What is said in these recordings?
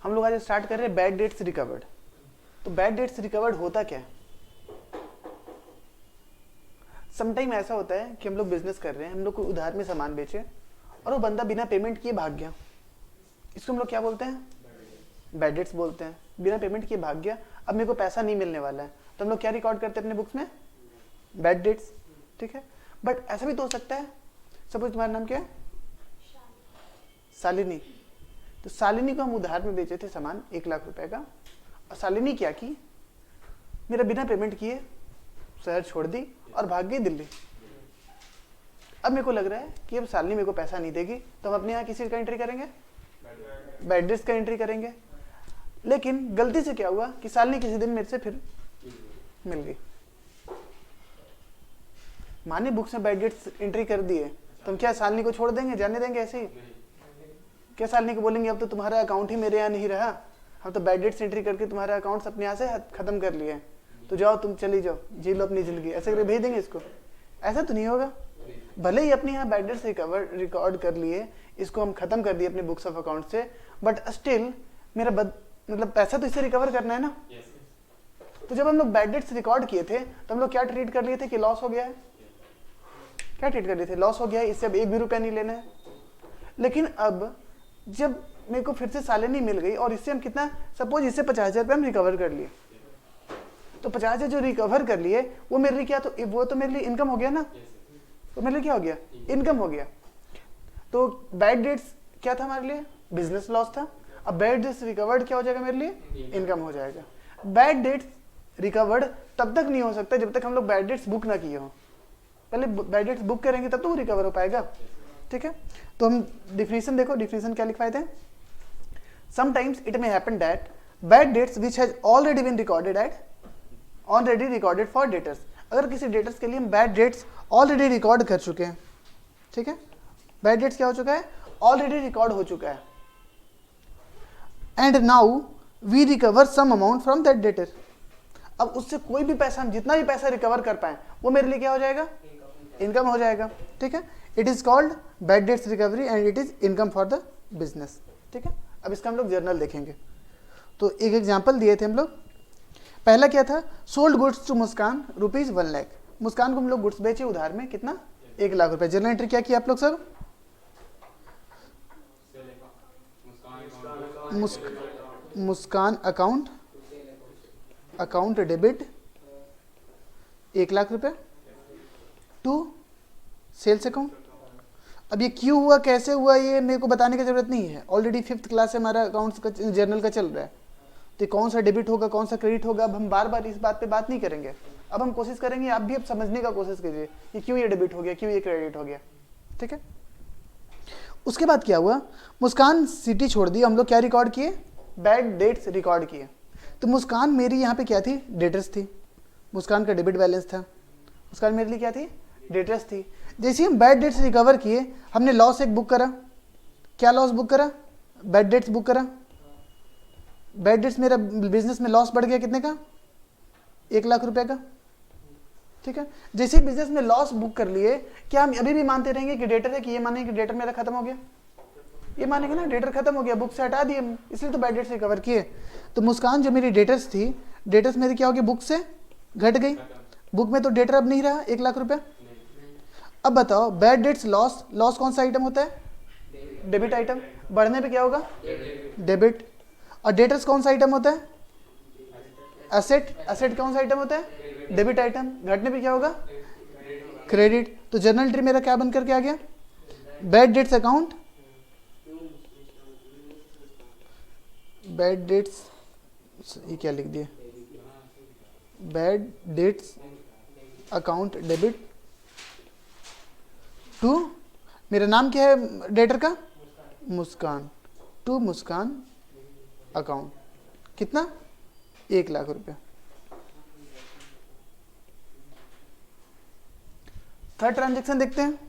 हम लोग आज स्टार्ट कर रहे हैं बैड डेट्स रिकवर्ड। तो बैड डेट्स रिकवर्ड होता क्या है? समटाइम ऐसा होता है कि हम लोग बिजनेस कर रहे हैं, हम लोग को उधार में सामान बेचे और वो बंदा बिना पेमेंट किए भाग गया। इसको हम लोग क्या बोलते हैं? बैड डेट्स बोलते हैं। बिना पेमेंट किए भाग गया, अब मेरे को पैसा नहीं मिलने वाला है, तो हम लोग क्या रिकॉर्ड करते हैं अपने बुक्स में? Bad debts. ठीक है, बट ऐसा भी तो हो सकता है, सपोज तुम्हारा नाम क्या है? शालिनी। तो शालिनी को हम उधार में बेचे थे सामान 1 लाख रुपए का, और शालिनी क्या की, मेरा बिना पेमेंट किए शहर छोड़ दी और भाग गई दिल्ली। अब मेरे को लग रहा है कि अब शालिनी मेरे को पैसा नहीं देगी, तो हम अपने यहाँ किसी का एंट्री करेंगे? बैड डेट्स का एंट्री करेंगे। लेकिन गलती से क्या हुआ कि शालिनी किसी दिन मेरे से फिर मिल गई। माने बुक्स में बैड डेट्स एंट्री कर दिए, तो हम क्या शालिनी को छोड़ देंगे, जाने देंगे ऐसे ही? क्या शालिनी को बोलेंगे अब तो तुम्हारा अकाउंट ही मेरे यहाँ नहीं रहा, हम तो बैड डेट्स एंट्री करके तुम्हारा अकाउंट अपने यहाँ से खत्म कर लिए, तो जाओ तुम चली जाओ, जी लो अपनी जिंदगी, ऐसे करके भेज देंगे इसको? ऐसा तो नहीं होगा। भले ही अपने यहाँ बैड डेट्स रिकॉर्ड कर लिए, इसको हम खत्म कर दिए अपने बुक्स ऑफ अकाउंट से, बट स्टिल मेरा मतलब पैसा तो इससे रिकवर करना है ना। तो जब हम लोग बैड डेट्स रिकॉर्ड किए थे तो हम लोग क्या ट्रीट कर लिए थे कि लॉस हो गया है? क्या ट्रीट कर लिए थे? लॉस हो गया है, इससे अब 1 भी रुपया नहीं लेना है। लेकिन अब जब मेरे को फिर से शालिनी मिल गई और इससे हम कितना, सपोज इससे 50,000 रुपये हम रिकवर कर लिए, तो 50,000 जो रिकवर कर लिए वो मेरे लिए क्या, तो वो तो मेरे लिए इनकम हो गया ना। तो मेरे लिए क्या हो गया? इनकम हो गया। तो बैड डेट्स क्या था हमारे लिए? बिजनेस लॉस था। अब बैड डेट्स रिकवर्ड क्या हो जाएगा मेरे लिए? इनकम हो जाएगा। बैड डेट्स रिकवर्ड तब तक नहीं हो सकता जब तक हम लोग बैड डेट्स बुक ना किए हो। पहले बैड डेट्स बुक करेंगे तब तो वो रिकवर हो पाएगा। ठीक है, तो हम डिफिनेशन देखो, डिफिनेशन क्या लिखवाए थे? Sometimes it may happen that bad debts which has already been recorded for debtors. अगर किसी डेटर्स के लिए हम बैड डेट्स ऑलरेडी रिकॉर्ड कर चुके हैं, ठीक है, बैड डेट्स क्या हो चुका है? ऑलरेडी रिकॉर्ड हो चुका है, and now we recover some amount from that debtor. अब उससे कोई भी पैसा, हम जितना भी पैसा रिकवर कर पाए वो मेरे लिए क्या हो जाएगा? इनकम हो जाएगा। ठीक है, it is called bad debts recovery and it is income for the business. ठीक है, अब इसका हम लोग जर्नल देखेंगे। तो एक एग्जाम्पल दिए थे हम लोग। पहला क्या था? Sold goods to Muskan rupees 1 lakh. Muskan को हम लोग गुड्स बेचे उधार में, कितना? 1 लाख रुपए। जर्नल एंट्री क्या किया आप लोग सब? मुस्कान अकाउंट डेबिट 1 लाख रुपए टू सेल्स अकाउंट। अब ये क्यों हुआ, कैसे हुआ, ये मेरे को बताने की जरूरत नहीं है। ऑलरेडी 5th क्लास से हमारा अकाउंट्स का जर्नल का चल रहा है, तो कौन सा डेबिट होगा कौन सा क्रेडिट होगा, अब हम बार बार इस बात पे बात नहीं करेंगे। अब हम कोशिश करेंगे, आप भी अब समझने का कोशिश कीजिए कि क्यों ये डेबिट हो गया, क्यों ये क्रेडिट हो गया। ठीक है, उसके बाद क्या हुआ? मुस्कान सिटी छोड़ दी, हम लोग क्या रिकॉर्ड किए? बैड डेट्स रिकॉर्ड किए। तो मुस्कान मेरी यहाँ पे क्या थी? डेटर्स थी। मुस्कान का डेबिट बैलेंस था, मुस्कान मेरे लिए क्या थी? डेटर्स थी। जैसे हम बैड डेट्स रिकवर किए, हमने लॉस एक बुक करा। क्या लॉस बुक करा? बैड डेट्स बुक करा। बैड डेट्स, मेरा बिजनेस में लॉस बढ़ गया कितने का? 1 लाख रुपए का। ठीक है, जैसे बिजनेस में लॉस बुक कर लिए, क्या हम अभी भी मानते रहेंगे कि डेटर है, कि ये मानेंगे कि डेटर मेरा खत्म हो गया? ये मानेंगे ना, डेटर खत्म हो गया, बुक से हटा दिए, इसलिए तो बैड डेट्स रिकवर किए। तो मुस्कान जो मेरी डेटर्स थी, डेटर्स मेरी क्या हो गई? बुक से घट गई। बुक में तो डेटर अब नहीं रहा 1 लाख रुपए। अब बताओ, बैड डेट्स लॉस, लॉस कौन सा आइटम होता है? Debit item. बढ़ने पे क्या होगा? डेबिट। और डेटर्स कौन सा आइटम होता है? एसेट। एसेट कौन सा आइटम होता है? Debit item. घटने पे क्या होगा? क्रेडिट। तो जर्नल एंट्री मेरा क्या बनकर के आ गया? Bad debts account, bad debts, ये क्या लिख दिया? Bad debts account debit to, मेरा नाम क्या है डेटर का? मुस्कान। टू मुस्कान अकाउंट, कितना? 1 लाख रुपए। थर्ड ट्रांजेक्शन देखते हैं।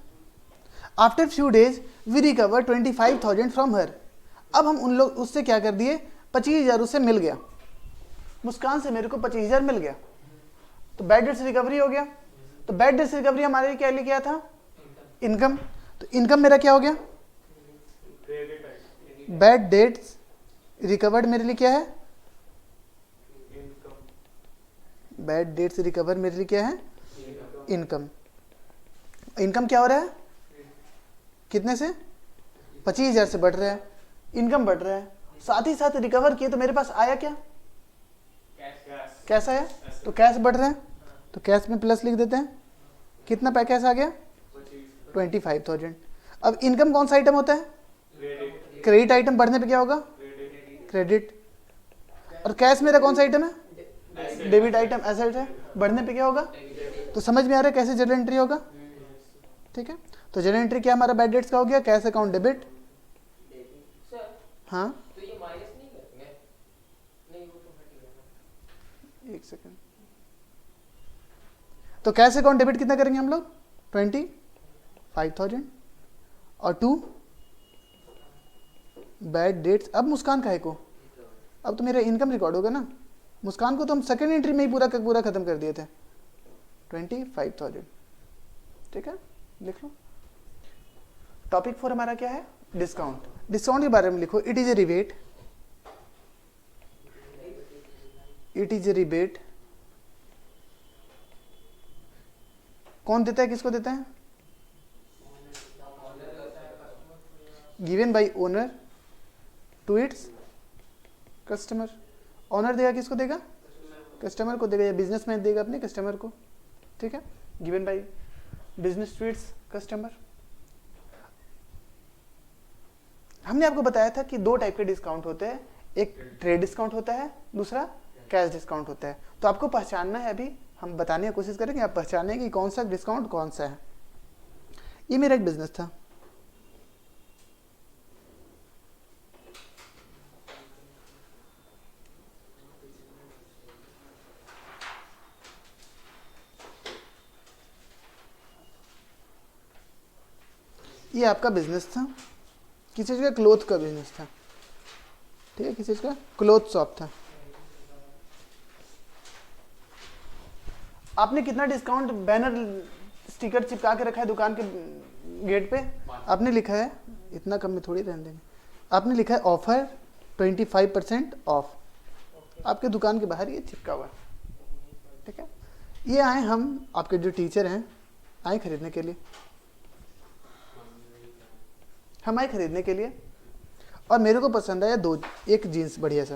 After few days we recover 25,000 from her. अब हम उन लोग उससे क्या कर दिए? 25,000 उससे मिल गया। मुस्कान से मेरे को 25,000 मिल गया, तो बैड डेट्स रिकवरी हो गया। तो बैड डेट्स रिकवरी हमारे लिए क्या लिया था? इनकम। तो इनकम मेरा क्या हो गया? बैड डेट्स रिकवर्ड मेरे लिए क्या है? बैड डेट से रिकवर मेरे लिए क्या है? इनकम। इनकम क्या हो रहा है? कितने से? 25,000 से बढ़ रहा है, इनकम बढ़ रहा है, साथ ही साथ रिकवर किए तो मेरे पास आया क्या? कैश आया। तो कैश बढ़ रहा है तो कैश में प्लस लिख देते हैं। कितना पैकेज आ गया? 25,000। अब इनकम कौन सा आइटम होता है? Credit item. बढ़ने पे क्या होगा? क्रेडिट। और कैश मेरा कौन सा आइटम है? डेबिट आइटम, एसेट है। बढ़ने पे क्या होगा? तो समझ में आ रहा है कैसे जर्नल एंट्री होगा? ठीक है, तो जर्नल एंट्री क्या हमारा बैड डेट्स का हो गया? Cash account debit. हाँ तो ये माइनस नहीं करेंगे? नहीं, वो तो हट गया। एक सेकंड। तो कैश अकाउंट डेबिट कितना करेंगे हम लोग? 25,000 और 2 बैड डेट्स। अब मुस्कान का है को, अब तो मेरा इनकम रिकॉर्ड होगा ना। मुस्कान को तो हम सेकेंड एंट्री में ही पूरा खत्म कर दिए थे, 25,000। ठीक है, लिख लो। टॉपिक 4 हमारा क्या है? डिस्काउंट। डिस्काउंट के बारे में लिखो। It is a rebate, it is a rebate. कौन देता है, किसको देता है? Given by owner to its customer. Owner देगा, किसको देगा? कस्टमर को देगा, या बिजनेसमैन देगा अपने कस्टमर को। ठीक है, given by business to its customer. हमने आपको बताया था कि 2 टाइप के डिस्काउंट होते हैं, एक ट्रेड डिस्काउंट होता है, दूसरा कैश डिस्काउंट होता है। तो आपको पहचानना है, अभी हम बताने की कोशिश करेंगे, आप पहचाने कि कौन सा डिस्काउंट कौन सा है। ये मेरा एक बिजनेस था, ये आपका बिजनेस था, किसी चीज़ का क्लोथ का बिजनेस था। ठीक है, किसी चीज़ का क्लोथ शॉप था। आपने कितना डिस्काउंट बैनर स्टिकर चिपका के रखा है दुकान के गेट पे? आपने लिखा है, इतना कम में थोड़ी रहने देंगे, आपने लिखा है ऑफर 25% ऑफ। आपके दुकान के बाहर ये चिपका हुआ है। ठीक है, ये आए हम, आपके जो टीचर हैं, आए खरीदने के लिए। हम आए खरीदने के लिए और मेरे को पसंद आया एक जीन्स बढ़िया सा,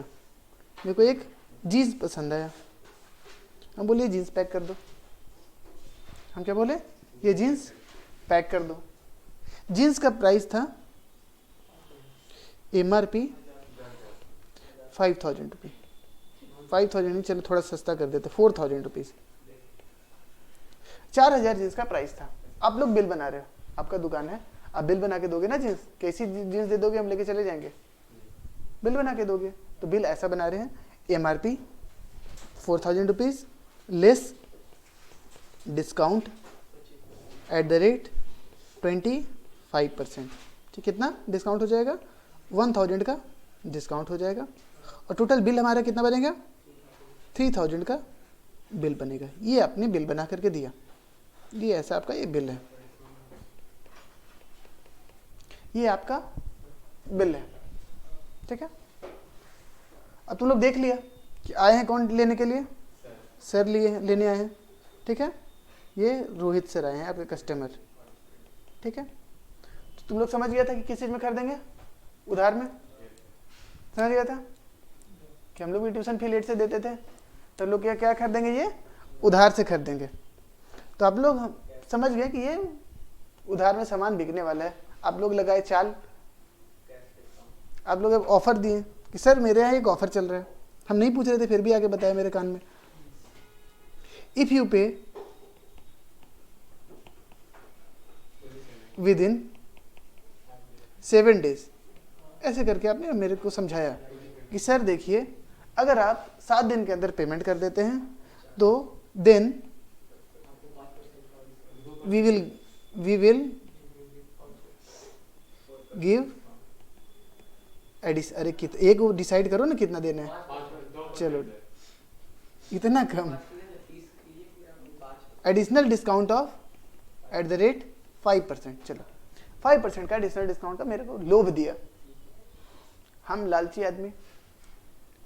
मेरे को एक जीन्स पसंद आया। हम बोले जीन्स पैक कर दो। हम क्या बोले? ये जीन्स पैक कर दो। जीन्स का प्राइस था MRP 5,000 रुपये। 5,000 नहीं, चलो थोड़ा सस्ता कर देते, 4,000 रुपीज़। 4,000 जीन्स का प्राइस था। आप लोग बिल बना रहे हो, आपका दुकान है, आप बिल बना के दोगे ना जीन्स? कैसी जीन्स दे दोगे? हम लेके चले जाएंगे। बिल बना के दोगे, तो बिल ऐसा बना रहे हैं, MRP 4,000 rupees less discount at the rate 25%। ठीक, कितना डिस्काउंट हो जाएगा? 1,000 का डिस्काउंट हो जाएगा और टोटल बिल हमारा कितना बनेगा? 3,000 का बिल बनेगा। ये आपने बिल बना करके दिया, ये ऐसा आपका ये बिल है, ये आपका बिल है। ठीक है, अब तुम लोग देख लिया कि आए हैं कौन लेने के लिए? सर लेने आए हैं। ठीक है, ये रोहित सर आए हैं आपके कस्टमर। ठीक है, तो तुम लोग समझ गया था कि किस चीज़ में खरीदेंगे? उधार में। समझ गया था कि हम लोग भी ट्यूशन फी लेट से देते थे, तो लोग क्या खरीदेंगे? ये उधार से खरीदेंगे। तो आप लोग समझ गए कि ये उधार में सामान बिकने वाला है। आप लोग लगाए चाल, आप लोग ऑफर दिए कि सर मेरे यहाँ एक ऑफर चल रहा है। हम नहीं पूछ रहे थे, फिर भी आके बताया मेरे कान में, इफ यू पे विद इन 7 days। ऐसे करके आपने मेरे को समझाया कि सर देखिए, अगर आप 7 दिन के अंदर पेमेंट कर देते हैं तो देन वी विल गिव एडिस। अरे एक वो डिसाइड करो ना कितना देना है। चलो इतना कम, additional discount off at the rate 5%। चलो 5% का एडिशनल डिस्काउंट का मेरे को लोभ दिया। हम लालची आदमी,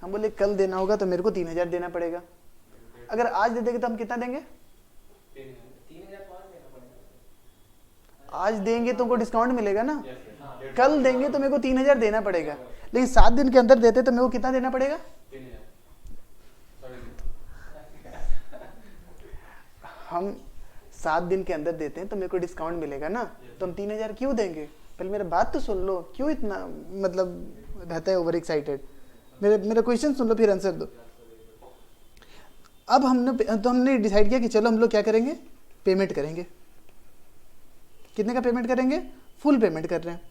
हम बोले कल देना होगा तो मेरे को 3,000 देना पड़ेगा। अगर आज दे देंगे तो हम कितना देंगे? 3,000 पाँच देना पड़ेगा। आज देंगे तो उनको डिस्काउंट मिलेगा ना, कल देंगे तो मेरे को 3,000 देना पड़ेगा, लेकिन 7 दिन के अंदर देते तो मेरे को कितना देना पड़ेगा? हम 7 दिन के अंदर देते हैं तो मेरे को डिस्काउंट मिलेगा ना, तो हम 3,000 क्यों देंगे? पहले मेरा बात तो सुन लो, क्यों इतना मतलब रहता है ओवर एक्साइटेड? मेरा क्वेश्चन सुन लो फिर आंसर दो। अब हमने डिसाइड किया कि चलो हम लोग क्या करेंगे, पेमेंट करेंगे। कितने का पेमेंट करेंगे? फुल पेमेंट कर रहे हैं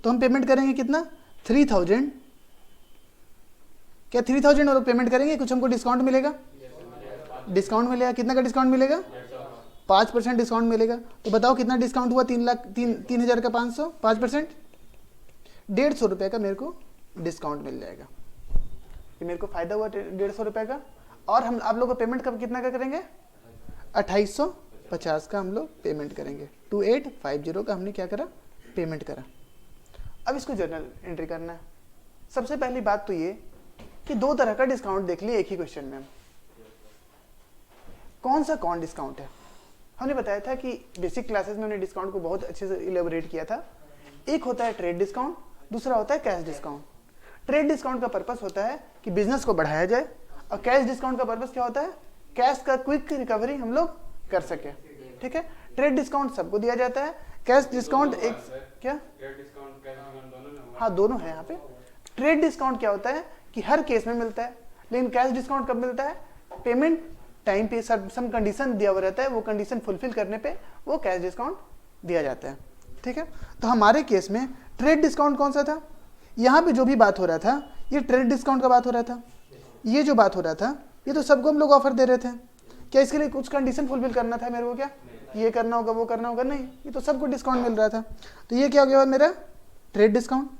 तो हम पेमेंट करेंगे कितना? 3,000। क्या 3,000 और पेमेंट करेंगे, कुछ हमको डिस्काउंट मिलेगा? डिस्काउंट मिलेगा। कितना का डिस्काउंट मिलेगा? 5% डिस्काउंट मिलेगा। तो बताओ कितना डिस्काउंट हुआ? 3,000 का 500, 5%, 150 रुपये का मेरे को डिस्काउंट मिल जाएगा। ये मेरे को फायदा हुआ 150 रुपये का। और हम आप लोग को पेमेंट कब कितना का करेंगे? 2850 का हम लोग पेमेंट करेंगे। 2850 का हमने क्या करा? पेमेंट करा। अब इसको जर्नल एंट्री करना है। सबसे पहली बात तो ये कि 2 तरह का डिस्काउंट देख लिए एक ही क्वेश्चन में। कौन सा कौन डिस्काउंट है? हमने बताया था कि बेसिक क्लासेस में हमने डिस्काउंट को बहुत अच्छे से इलेबोरेट किया था। एक होता है ट्रेड डिस्काउंट, दूसरा होता है कैश डिस्काउंट। ट्रेड डिस्काउंट का पर्पस होता है कि बिजनेस को बढ़ाया जाए, और कैश डिस्काउंट का पर्पस क्या होता है? कैश का क्विक रिकवरी हम लोग कर सके। ठीक है, ट्रेड डिस्काउंट सबको दिया जाता है, कैश डिस्काउंट एक क्या? हाँ, दोनों है यहाँ पे। ट्रेड डिस्काउंट क्या होता है कि हर केस में मिलता है, लेकिन कैश डिस्काउंट कब मिलता है? पेमेंट टाइम पे सम कंडीशन दिया हुआ रहता है, वो कंडीशन फुलफिल करने पे वो कैश डिस्काउंट दिया जाता है। ठीक है, तो हमारे केस में ट्रेड डिस्काउंट कौन सा था? यहाँ पे जो भी बात हो रहा था ये ट्रेड डिस्काउंट का बात हो रहा था। ये जो बात हो रहा था ये तो सबको हम लोग ऑफर दे रहे थे। क्या इसके लिए कुछ कंडीशन फुलफिल करना था मेरे को? क्या ये करना होगा वो करना होगा? नहीं, ये तो सबको डिस्काउंट मिल रहा था। तो ये क्या हो गया मेरा? Trade discount.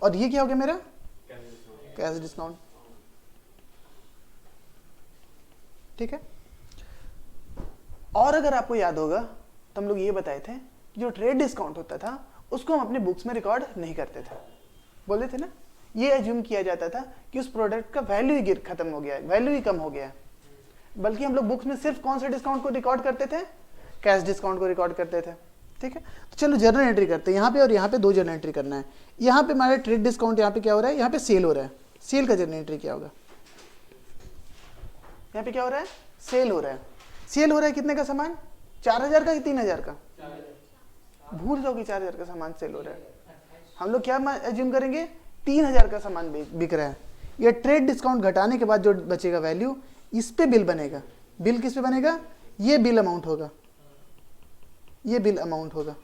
और ये क्या हो गया मेरा? Cash discount. ठीक है, और अगर आपको याद होगा तो हम लोग ये बताए थे कि जो ट्रेड डिस्काउंट होता था उसको हम अपने बुक्स में रिकॉर्ड नहीं करते थे। बोले थे ना, ये एज्यूम किया जाता था कि उस प्रोडक्ट का वैल्यू ही खत्म हो गया है, वैल्यू ही कम हो गया है। बल्कि हम लोग बुक्स में सिर्फ कौन से डिस्काउंट को रिकॉर्ड करते थे? कैश डिस्काउंट को रिकॉर्ड करते थे। ठीक है, तो चलो जर्नल एंट्री करते हैं। यहाँ पे और यहाँ पे 2 जर्नल एंट्री करना है। यहाँ पे हमारा ट्रेड डिस्काउंट, यहाँ पे क्या हो रहा है? यहाँ पे सेल हो रहा है। सेल का जर्नल एंट्री क्या होगा? यहाँ पे क्या हो रहा है? सेल हो रहा है। सेल हो रहा है कितने का सामान? 4,000 का कि 3,000 का? भूल जाओ कि 4,000 का सामान सेल हो रहा है। हम लोग क्या एज्यूम करेंगे? 3,000 का सामान बिक रहा है। ये ट्रेड डिस्काउंट घटाने के बाद जो बचेगा वैल्यू, इस पे बिल बनेगा। बिल किस पे बनेगा? ये बिल अमाउंट होगा, ये बिल अमाउंट होगा,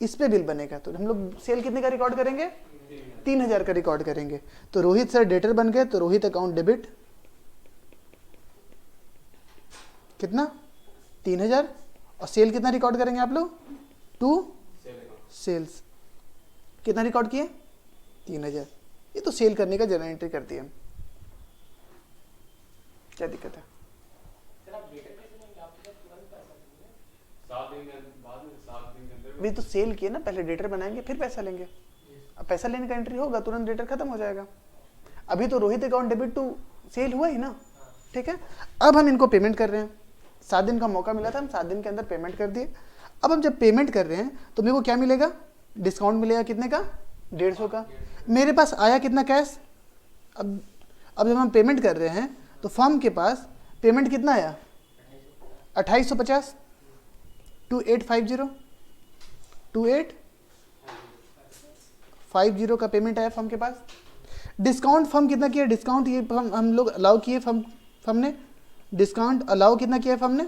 इस पे बिल बनेगा। तो हम लोग सेल कितने का रिकॉर्ड करेंगे? 3,000 का रिकॉर्ड करेंगे। तो रोहित सर डेटर बन गए, तो रोहित अकाउंट डेबिट कितना? 3,000। और सेल कितना रिकॉर्ड करेंगे आप लोग? 2 सेल्स। कितना रिकॉर्ड किए? 3,000। ये तो सेल करने का जर्नल एंट्री करती है। क्या दिक्कत है? अभी तो सेल किए ना, पहले डेटर बनाएंगे फिर पैसा लेंगे। अब पैसा लेने का एंट्री होगा तुरंत डेटर खत्म हो जाएगा। अभी तो Rohit account debit to sale हुआ ही ना। ठीक है, अब हम इनको पेमेंट कर रहे हैं। 7 दिन का मौका मिला था, हम 7 दिन के अंदर पेमेंट कर दिए। अब हम जब पेमेंट कर रहे हैं तो मेरे को क्या मिलेगा? डिस्काउंट मिलेगा। कितने का? 150 का। मेरे पास आया कितना? कैश। अब जब हम पेमेंट कर रहे हैं तो फर्म के पास पेमेंट कितना आया? 2850। 2850 2850 का पेमेंट आया फर्म के पास। डिस्काउंट फर्म कितना किया? डिस्काउंट ये हम लोग अलाउ किए, फर्म ने डिस्काउंट अलाउ कितना किया फर्म ने?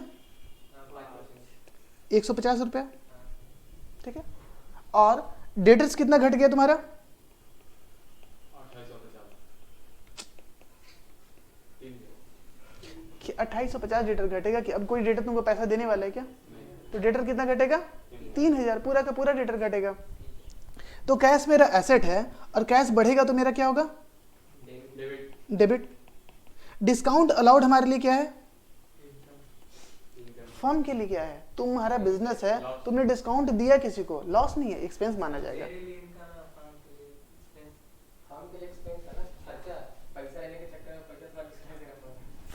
150 रुपया। ठीक है, और डेटर्स कितना घट गया तुम्हारा? 2850 डेटर घटेगा। कि अब कोई डेटर तुमको पैसा देने वाला है क्या? तो डेटर कितना घटेगा? 3,000। पूरा का पूरा डेटर घटेगा। तो कैश मेरा एसेट है और कैश बढ़ेगा तो मेरा क्या होगा? डेबिट। डिस्काउंट अलाउड हमारे लिए क्या है? फर्म के लिए क्या है? तुम्हारा बिजनेस है, तुमने डिस्काउंट दिया किसी को, लॉस नहीं है, एक्सपेंस माना जाएगा।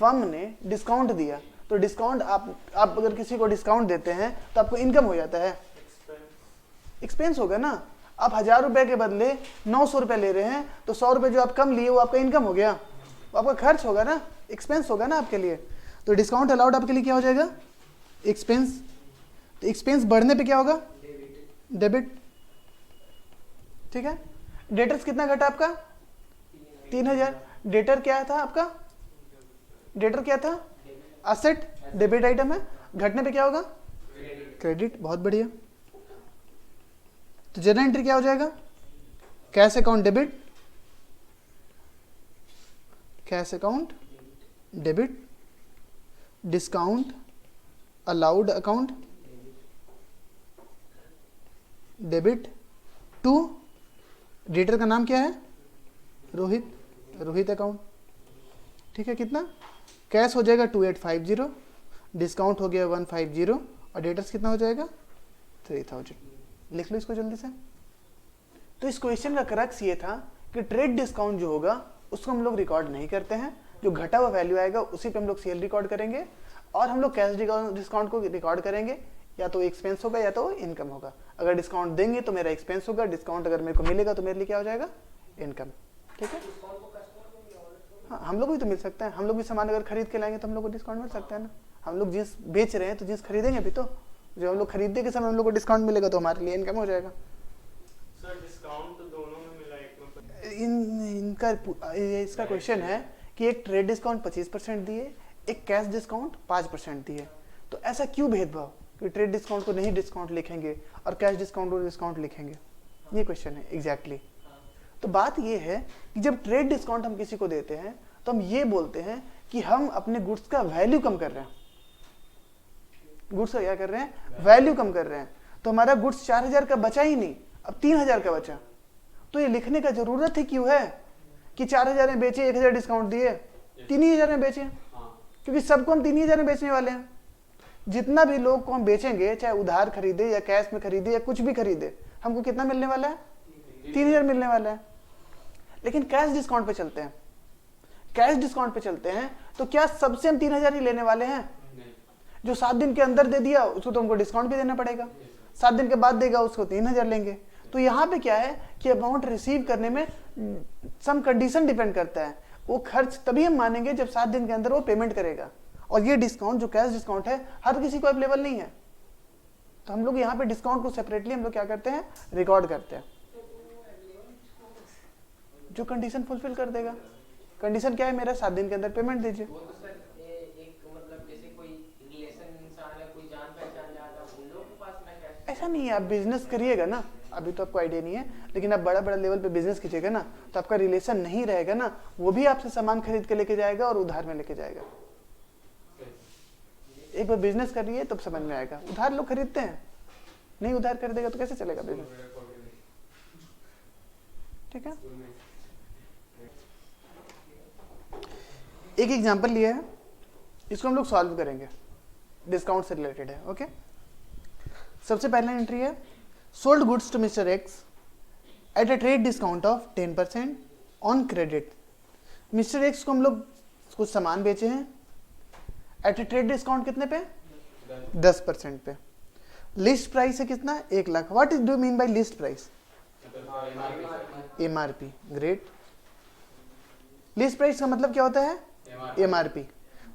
फर्म ने डिस्काउंट दिया, तो डिस्काउंट आप अगर किसी को डिस्काउंट देते हैं तो आपको इनकम हो जाता है, एक्सपेंस होगा ना। आप 1000 रुपए के बदले 900 रुपए ले रहे हैं, तो 100 रुपए जो आप कम लिए वो आपका इनकम हो गया, वो आपका खर्च होगा ना, एक्सपेंस होगा ना आपके लिए। तो डिस्काउंट अलाउड आपके लिए क्या हो जाएगा, एक्सपेंस। तो एक्सपेंस बढ़ने पे क्या होगा, डेबिट। ठीक है। डेटर्स कितना घटा आपका, 3000। डेटर क्या था आपका, डेटर क्या था, असेट, डेबिट आइटम है, घटने पे क्या होगा, क्रेडिट। बहुत बढ़िया। तो जर्नल एंट्री क्या हो जाएगा, cash account debit, cash account debit, discount allowed account debit to, debtor का नाम क्या है, रोहित, रोहित अकाउंट। ठीक है। कितना कैश हो जाएगा 2850, डिस्काउंट हो गया 150 और डेटर्स कितना हो जाएगा 3000। लिख लो इसको जल्दी से। तो इस क्वेश्चन का क्रक्स ये था कि ट्रेड डिस्काउंट जो होगा उसको हम लोग रिकॉर्ड नहीं करते हैं, जो घटा हुआ वैल्यू आएगा उसी पे हम लोग सेल रिकॉर्ड करेंगे, और हम लोग कैश डिस्काउंट को रिकॉर्ड करेंगे, या तो एक्सपेंस होगा या तो इनकम होगा। अगर डिस्काउंट देंगे तो मेरा एक्सपेंस होगा, डिस्काउंट अगर मेरे को मिलेगा तो मेरे लिए क्या हो जाएगा, इनकम। ठीक है। हाँ, हम लोग भी तो मिल सकता है, हम लोग भी सामान अगर खरीद के लाएंगे तो हम लोग को डिस्काउंट मिल सकता है ना। हम लोग जींस बेच रहे हैं तो जींस खरीदेंगे भी, तो जो हम लोग खरीदने के समय हम लोग को डिस्काउंट मिलेगा तो हमारे लिए इनकम हो जाएगा। सर डिस्काउंट तो दोनों में मिला, एक में इनका इसका क्वेश्चन है कि एक ट्रेड डिस्काउंट 25% दिए, एक कैश डिस्काउंट 5% दिए, तो ऐसा क्यों भेदभाव कि ट्रेड डिस्काउंट को नहीं डिस्काउंट लिखेंगे और कैश डिस्काउंट को डिस्काउंट लिखेंगे, ये क्वेश्चन है एग्जैक्टली। तो बात ये है कि जब ट्रेड डिस्काउंट हम किसी को देते हैं तो हम ये बोलते हैं कि हम अपने गुड्स का वैल्यू कम कर रहे हैं, गुड्स का क्या कर रहे हैं, वैल्यू कम कर रहे हैं। तो हमारा गुड्स 4000 का बचा ही नहीं, अब 3000 का बचा। तो ये लिखने का जरूरत ही क्यों है कि 4000 में बेचे, 1000 डिस्काउंट दिए, 3000 में बेचे, क्योंकि सबको हम 3000 में बेचने वाले हैं। जितना भी लोग को हम बेचेंगे, चाहे उधार खरीदे या कैश में खरीदे या कुछ भी खरीदे, हमको कितना मिलने वाला है, 3000 मिलने वाला है। लेकिन कैश डिस्काउंट पे चलते हैं, कैश डिस्काउंट पे चलते हैं तो क्या सबसे हम 3000 ही लेने वाले हैं? जो 7 दिन के अंदर दे दिया उसको तो हमको डिस्काउंट भी देना पड़ेगा, 7 दिन के बाद देगा उसको 3000 लेंगे। तो यहाँ पे क्या है कि अमाउंट रिसीव करने में सम कंडीशन डिपेंड करता है। वो खर्च तभी हम मानेंगे जब 7 दिन के अंदर वो पेमेंट करेगा, और ये डिस्काउंट जो कैश डिस्काउंट है हर किसी को अवेलेबल नहीं है। तो हम लोग यहाँ पे डिस्काउंट को सेपरेटली हम लोग क्या करते हैं, रिकॉर्ड करते हैं। जो कंडीशन फुलफिल कर देगा, कंडीशन क्या है, मेरा 7 दिन के अंदर पेमेंट दीजिए। वो तो सर एक मतलब जैसे कोई रिलेशन इंसान है, कोई जान पहचान ज्यादा, उन लोगों के पास मैं कैश, ऐसा नहीं है, आप बिजनेस करिएगा ना, अभी तो आपको आइडिया नहीं है, लेकिन आप बड़ा बड़ा लेवल पे बिजनेस कीजिएगा ना, तो आपका रिलेशन नहीं रहेगा ना, वो भी आपसे सामान खरीद के लेके जाएगा और उधार में लेके जाएगा। एक बार बिजनेस करिए तब समझ में आएगा। उधार लोग खरीदते हैं, नहीं उधार कर देगा तो कैसे चलेगा बिजनेस। ठीक है। एक एग्जांपल लिया है, इसको हम लोग सॉल्व करेंगे, डिस्काउंट से रिलेटेड है। ओके। सबसे पहला एंट्री है, sold goods to mister X at a trade discount of 10% on credit. Mister X को हम लोग कुछ सामान बेचे हैं एट अ ट्रेड डिस्काउंट कितने पे, 10% पे। लिस्ट प्राइस है कितना, 1 lakh. What do mean by list price, MRP. Great. List price का मतलब क्या होता है, एमआरपी।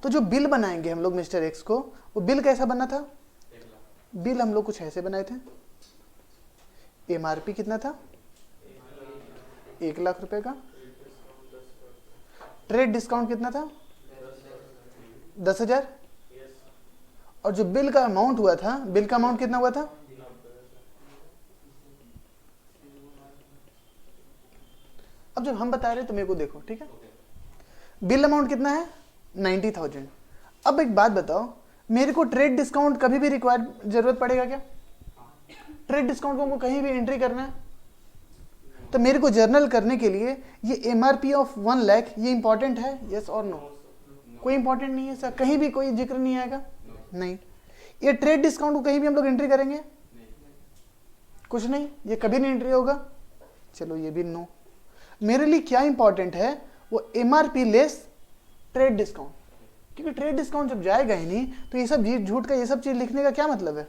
तो जो बिल बनाएंगे हम लोग मिस्टर एक्स को, वो बिल कैसा बना था, बिल हम लोग कुछ ऐसे बनाए थे। एमआरपी कितना था, 1 लाख रुपए का। ट्रेड डिस्काउंट कितना था, 10,000। और जो बिल का अमाउंट हुआ था, बिल का अमाउंट कितना हुआ था, अब जब हम बता रहे तो मेरे को देखो, ठीक है। बिल अमाउंट कितना है, 90,000। अब एक बात बताओ, मेरे को ट्रेड डिस्काउंट कभी भी जरूरत पड़ेगा क्या, ट्रेड डिस्काउंट को कहीं भी एंट्री करना है तो मेरे को जर्नल करने के लिए ये एमआरपी ऑफ 1 लाख ये इंपॉर्टेंट है, यस और नो? कोई इंपॉर्टेंट नहीं है सर, कहीं भी कोई जिक्र नहीं आएगा, नहीं। ये ट्रेड डिस्काउंट को कहीं भी हम लोग एंट्री करेंगे, कुछ नहीं, ये कभी नहीं एंट्री होगा। चलो ये भी नो। मेरे लिए क्या इंपॉर्टेंट है, वो एमआरपी लेस ट्रेड डिस्काउंट। क्योंकि ट्रेड डिस्काउंट जब जाएगा ही नहीं तो ये सब झूठ का ये सब चीज़ लिखने का क्या मतलब है?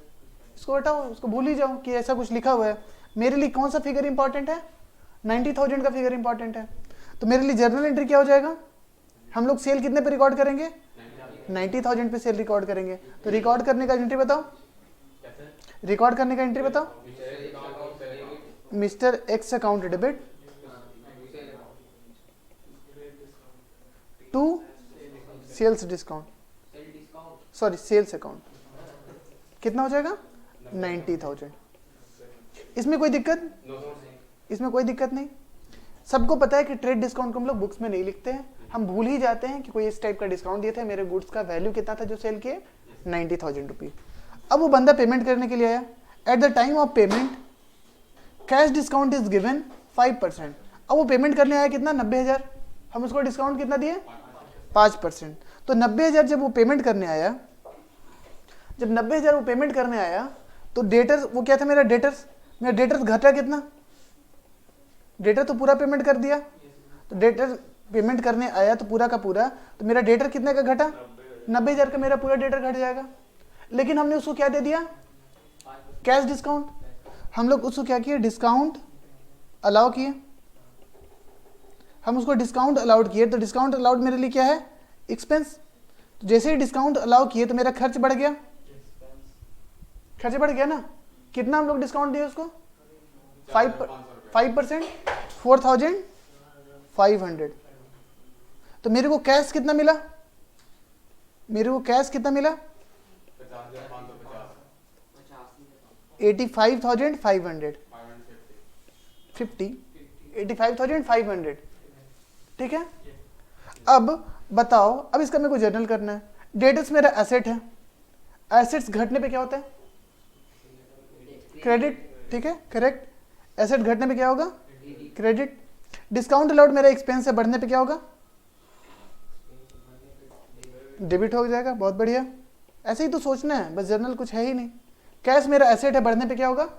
इसको हटाओ, उसको भूल ही जाओ कि ऐसा कुछ लिखा हुआ है। मेरे लिए कौन सा फिगर इंपॉर्टेंट है? 90,000 का फिगर इंपॉर्टेंट है। तो मेरे लिए जर्नल एंट्री क्या हो जाएगा? हम लोग सेल कितने पे रिकॉर्ड करेंगे? 90,000 पे सेल रिकॉर्ड करेंगे। तो रिकॉर्ड करने का एंट्री बताओ, रिकॉर्ड करने का एंट्री बताओ। Mister X account debit to sales discount, sorry sales account, कितना हो जाएगा? 90,000। इसमें कोई दिक्कत? इसमें कोई दिक्कत नहीं। सबको पता है कि ट्रेड डिस्काउंट को हम लोग बुक्स में नहीं लिखते हैं, हम भूल ही जाते हैं कि कोई इस टाइप का डिस्काउंट दिया था, मेरे गुड्स का वैल्यू कितना था जो सेल किए? 90,000 रुपीज। अब वो बंदा पेमेंट करने के लिए आया। At the time of payment cash discount is given 5%। अब वो पेमेंट करने आया कितना? 90,000। हम उसको डिस्काउंट कितना दिए? 5%। तो 90,000 जब वो पेमेंट करने आया, जब 90,000 वो पेमेंट करने आया तो डेटर्स, वो क्या था मेरा डेटर्स? मेरा डेटर्स घटा कितना? डेटर तो पूरा पेमेंट कर दिया, तो डेटर पेमेंट करने आया तो पूरा का पूरा, तो मेरा डेटर कितने का घटा? 90,000 का मेरा पूरा डेटर घट जाएगा। लेकिन हमने उसको क्या दे दिया? Cash discount. हम लोग उसको क्या किए? डिस्काउंट अलाउ किए। हम उसको डिस्काउंट अलाउड किए, तो डिस्काउंट अलाउड मेरे लिए क्या है? एक्सपेंस। तो जैसे ही डिस्काउंट अलाउ किए तो मेरा खर्च बढ़ गया, खर्च बढ़ गया ना। कितना हम लोग डिस्काउंट दिए उसको? 5%, 4,500। तो मेरे को कैश कितना मिला? मेरे को कैश कितना मिला? 85,500, 85,500। ठीक है। अब बताओ, अब इसका मेरे को जर्नल करना है। डेटर्स मेरा एसेट है, एसेट्स घटने पे क्या होता है? क्रेडिट। ठीक है, करेक्ट। एसेट घटने पे क्या होगा? क्रेडिट। डिस्काउंट अलाउड मेरा एक्सपेंस है, बढ़ने पे क्या होगा? डेबिट हो जाएगा। बहुत बढ़िया, ऐसे ही तो सोचना है, बस जर्नल कुछ है ही नहीं। कैश मेरा एसेट है, बढ़ने पे क्या होगा?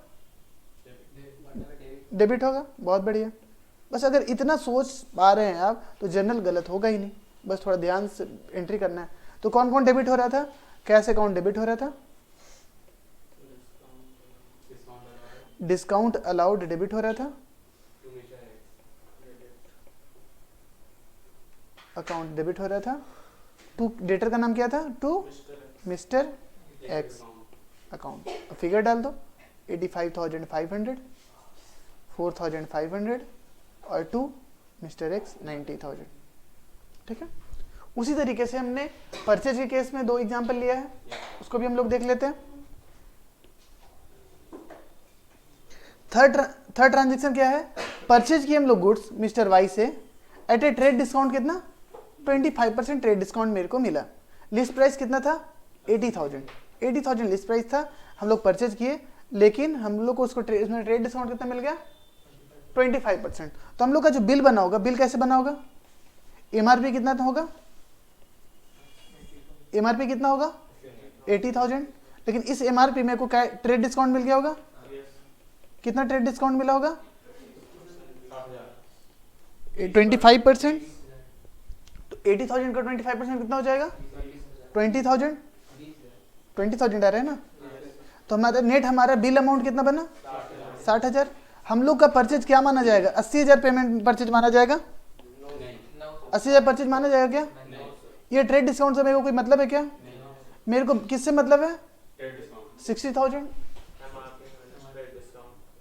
डेबिट होगा। बहुत बढ़िया, बस अगर इतना सोच पा रहे हैं आप तो जर्नल गलत होगा ही नहीं, बस थोड़ा ध्यान से एंट्री करना है। तो कौन कौन डेबिट हो रहा था? कैश अकाउंट डेबिट हो रहा था, डिस्काउंट अलाउड डेबिट हो रहा था, अकाउंट डेबिट हो रहा था। टू डेटर का नाम क्या था? To mister X account. Figure डाल दो, 85,500, 4,500 और टू मिस्टर एक्स 90,000। ठीक है। उसी तरीके से हमने परचेज के केस में 2 एग्जाम्पल लिया है, उसको भी हम लोग देख लेते हैं। थर्ड ट्रांजेक्शन क्या है? परचेज किए हम लोग गुड्स मिस्टर वाई से एट ए ट्रेड डिस्काउंट कितना? 25% ट्रेड डिस्काउंट मेरे को मिला। लिस्ट प्राइस कितना था? 80,000 लिस्ट प्राइस था। हम लोग परचेज किए, लेकिन हम लोग को उसको ट्रेड डिस्काउंट कितना मिल गया? 25%। तो हम लोग का जो बिल बना होगा, बिल कैसे बना होगा? एमआरपी कितना होगा? एमआरपी कितना होगा? 80,000। लेकिन इस एमआरपी में को ट्रेड डिस्काउंट मिल गया होगा। कितना ट्रेड डिस्काउंट मिला होगा? 25%। तो 80,000 का 25% कितना हो जाएगा? 20,000। 20,000 आ रहा है ना। तो हमारा नेट, हमारा बिल अमाउंट कितना बना? 60,000। हम लोग का परचेज क्या माना जाएगा? 80,000 पेमेंट परचेज माना जाएगा? 80,000 परचेज माना जाएगा क्या? ये ट्रेड डिस्काउंट से मेरे को कोई मतलब है क्या? मेरे को किससे मतलब है? 60,000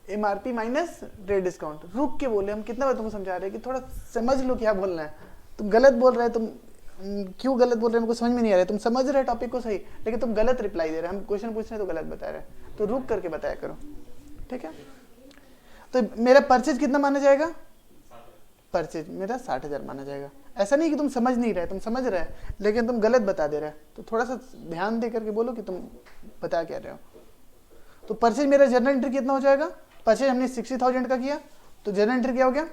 एमआरपी माइनस ट्रेड डिस्काउंट। रुक के बोले, हम कितना बार तुमको समझा रहे हैं कि थोड़ा समझ लो क्या बोलना है। तुम गलत बोल रहे हो, तुम क्यों गलत बोल रहे हो मेरे को समझ में नहीं आ रहा है। तुम समझ रहे हो टॉपिक को सही, लेकिन तुम गलत रिप्लाई दे रहे हैं। हम क्वेश्चन पूछ रहे हैं तो गलत बता रहे हैं, तो रुक करके बताया करो। ठीक है। तो मेरा परचेज कितना माना जाएगा? परचेज मेरा 60,000 माना जाएगा। ऐसा नहीं कि तुम समझ नहीं रहे, तुम समझ रहे हैं, लेकिन तुम गलत बता दे रहे हैं। तो थोड़ा सा ध्यान दे करके बोलो कि तुम बता क्या रहे हो। तो परचेज मेरा जर्नल एंट्री कितना हो जाएगा? परचेज हमने 60,000 का किया, तो जर्नल एंट्री क्या हो गया?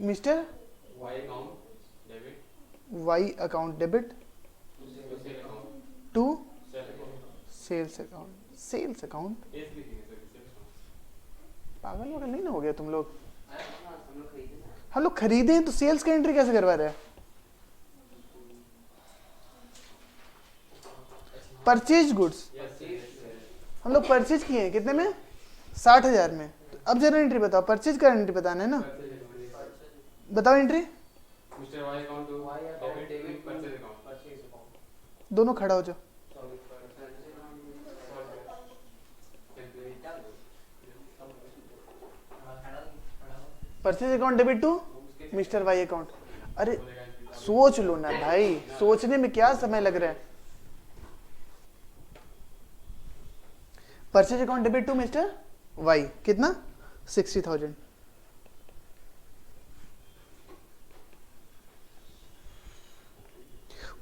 Mister Y account debit to sales account. Sales account, पागल वगल नहीं ना हो गया तुम लोग? हम लोग खरीदे हैं तो सेल्स का एंट्री कैसे करवा रहे हैं? परचेज गुड्स हम लोग परचेज किए हैं कितने में? 60,000 में। तो अब जरा एंट्री बताओ, परचेज का एंट्री बताना है ना, बताओ entry. Mister Y account to debit purchase account. दोनों खड़ा हो जाओ। Purchase account debit to mister Y account. अरे सोच लो ना भाई, सोचने में क्या समय लग रहा है। Purchase account debit to mister Y कितना? 60,000।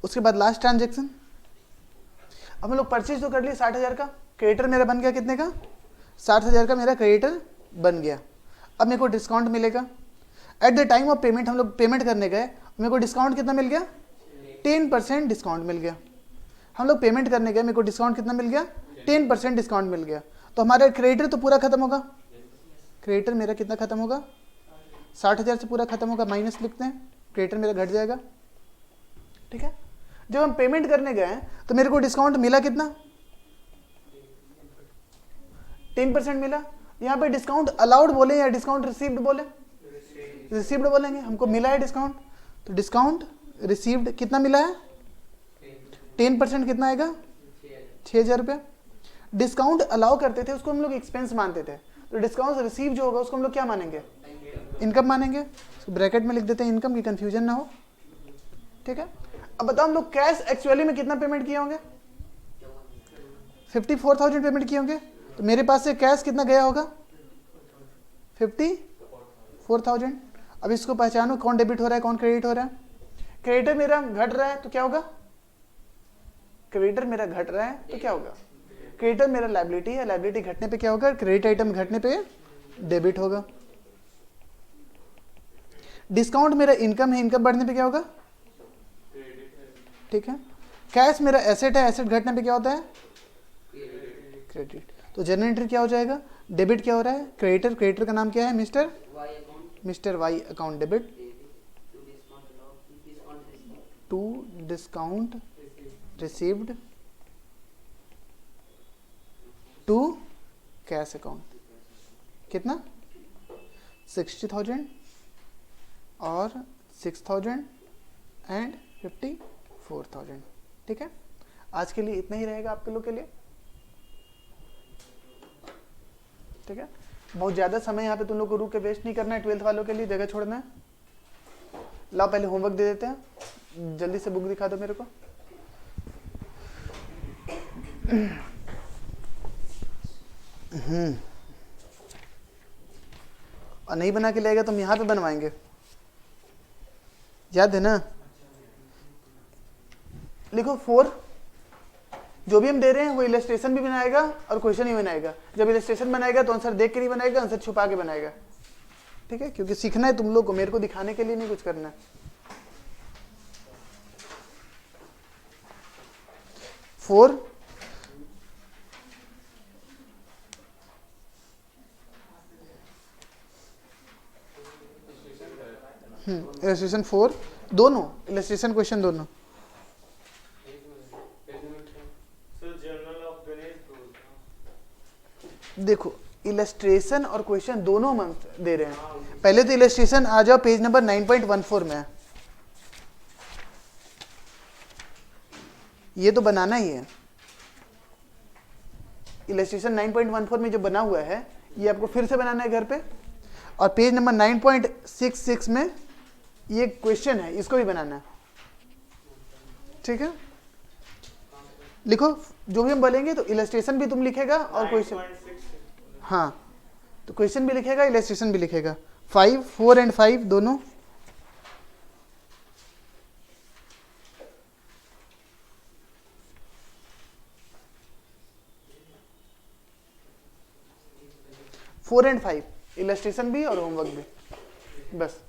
उसके बाद लास्ट ट्रांजेक्शन। अब हम लोग परचेज तो कर लिए 60,000 का, क्रेडिटर मेरा बन गया कितने का? 60,000 का मेरा क्रेडिटर बन गया। अब मेरे को डिस्काउंट मिलेगा at the time of payment. हम लोग पेमेंट करने गए, मेरे को डिस्काउंट कितना मिल गया? 10% डिस्काउंट मिल गया। हम लोग पेमेंट करने गए, मेरे को डिस्काउंट कितना मिल गया? 10% डिस्काउंट मिल गया। तो हमारा क्रेडिटर तो पूरा खत्म होगा। क्रेडिटर मेरा कितना खत्म होगा? 60,000 से पूरा खत्म होगा, माइनस लिखते हैं, क्रेडिटर मेरा घट जाएगा। ठीक है। जब हम पेमेंट करने गए तो मेरे को डिस्काउंट मिला कितना? 10% मिला। यहाँ पे डिस्काउंट अलाउड बोले या डिस्काउंट रिसीव्ड बोले? रिसीव्ड बोलेंगे। हमको मिला है डिस्काउंट, तो डिस्काउंट रिसीव्ड कितना मिला है? 10% कितना आएगा? 6,000 रुपया। डिस्काउंट अलाउ करते थे उसको हम लोग एक्सपेंस मानते थे, तो डिस्काउंट रिसीव जो होगा उसको हम लोग क्या मानेंगे? इनकम मानेंगे। ब्रैकेट में लिख देते हैं इनकम की कंफ्यूजन ना हो। ठीक है। अब बताओ हम लोग कैश एक्चुअली में कितना पेमेंट किए होंगे? 54,000 पेमेंट किए होंगे। तो मेरे पास से कैश कितना गया होगा? 54,000। अब इसको पहचानो कौन डेबिट हो रहा है कौन क्रेडिट हो रहा है। क्रेडिटर मेरा घट रहा है तो क्या होगा? क्रेडिटर मेरा घट रहा है तो क्या होगा? क्रेडिटर मेरा लायबिलिटी है, लायबिलिटी घटने पे क्या होगा? क्रेडिट आइटम घटने पे डेबिट होगा। डिस्काउंट मेरा इनकम है, इनकम बढ़ने पे क्या होगा? ठीक है। कैश मेरा एसेट है, एसेट घटने पे क्या होता है? क्रेडिट। तो जनरल एंट्री क्या हो जाएगा? डेबिट क्या हो रहा है? क्रेडिटर, क्रेडिटर का नाम क्या है? Mister Y account debit to discount received to cash account. कितना? 60,000 और 6,000 एंड 54,000। ठीक है। आज के लिए इतना ही रहेगा आपके लोग के लिए। ठीक है। बहुत ज़्यादा समय यहाँ पे तुम लोग को रुक के वेस्ट नहीं करना है। 12th वालों के लिए जगह छोड़ना है। लाओ पहले होमवर्क दे देते हैं, जल्दी से बुक दिखा दो मेरे को। और नहीं बना के लाएगा तो हम यहाँ पे बनवाएंगे, याद है ना? लिखो 4। जो भी हम दे रहे हैं वो इलस्ट्रेशन भी बनाएगा और क्वेश्चन ही बनाएगा। जब इलस्ट्रेशन बनाएगा तो आंसर देख के नहीं बनाएगा, आंसर छुपा के बनाएगा। ठीक है। क्योंकि सीखना है तुम लोग को, मेरे को दिखाने के लिए नहीं कुछ करना है। 4 इलस्ट्रेशन 4 दोनों, इलस्ट्रेशन क्वेश्चन दोनों। देखो इलस्ट्रेशन और क्वेश्चन दोनों हम दे रहे हैं। पहले तो इलस्ट्रेशन आ जाओ, पेज नंबर 9.14 में। ये तो बनाना ही है। इलस्ट्रेशन 9.14 में जो बना हुआ है ये आपको फिर से बनाना है घर पे। और पेज नंबर 9.66 में ये क्वेश्चन है, इसको भी बनाना है। ठीक है। लिखो जो भी हम बोलेंगे तो इलस्ट्रेशन भी तुम लिखेगा और क्वेश्चन, हाँ तो क्वेश्चन भी लिखेगा, इलस्ट्रेशन भी लिखेगा। 5, 4 एंड 5 दोनों। फोर एंड 5 इलस्ट्रेशन भी और होमवर्क भी, बस।